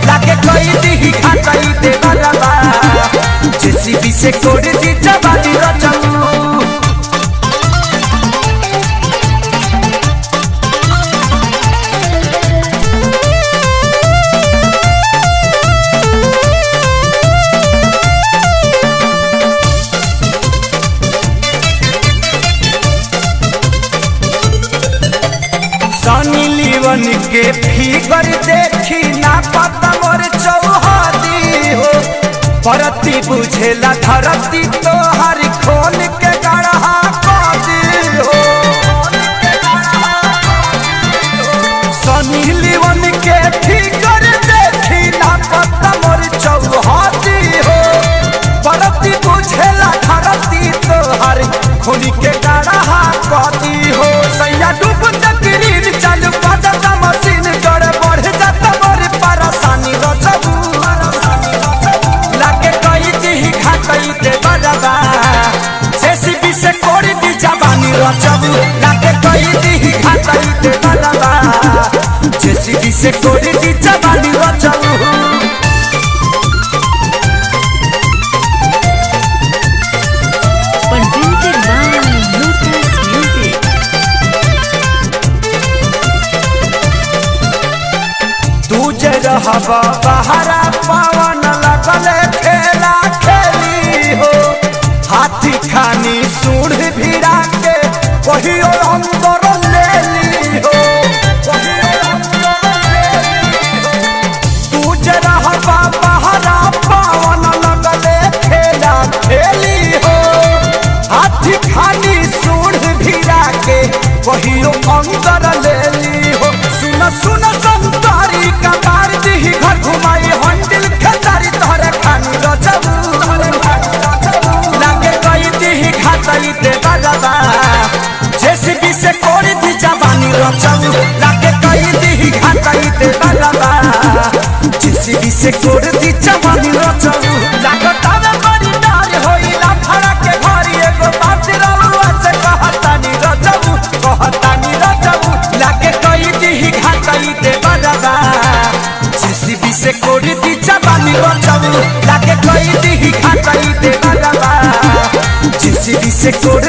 लागे कोई दी घाटाई दे बरबा जेसीबी से कोड़ दी जवानी रचऊ। सनी लीवन के फिगर देखी ना पता मोर चौहदी हो परती बुझेला धरती तो हर खोल के गढ़ा कदी हो। सनी लीवन के फिगर देखी ना पता मोर चौहदी हो परती बुझेला धरती तो हर खोल के गढ़ा कदी हो। सैया डूब चालू करता मशीन गड़ बढ़ जाता मोर परेशानी रचबू लागे कई दी घाटई दे बरबा जेसीबी से कोड़ दी जवानी रचबू लागे कई दी घाटई दे बरबा जेसीबी से कोड़ दी जवानी रचबू। रहबा बहरा पवन लगले खेला खेली हो हाथी खानी सूढ़ भिड़ा के कहियो अंदर ले ली हो। तू जे रहबा बहरा पवन लगले खेला खेली हो हाथी खानी सूढ़ भिड़ा के कहियो अंदर ले ली हो। सुन सुन संतारी का घर घुमाई हंडिल खेसारी तोहरे खानी रचबू लागे कई दी घाटई दे बरबा जेसीबी से कोड़ दी जवानी रचबू लागे कई दी घाटई दे बरबा जेसीबी से कोड़ दी जवानी रचबू। लागतावे बड़ी डार होइला फड़ा के घरी एगो बात रलुआ से कहतानी रचबू लागे कई दी घाटई दे बरबा जेसीबी से कोड़ दी जवानी रचबू लागे कोई दी घाटई दे बरबा जेसीबी से कोड़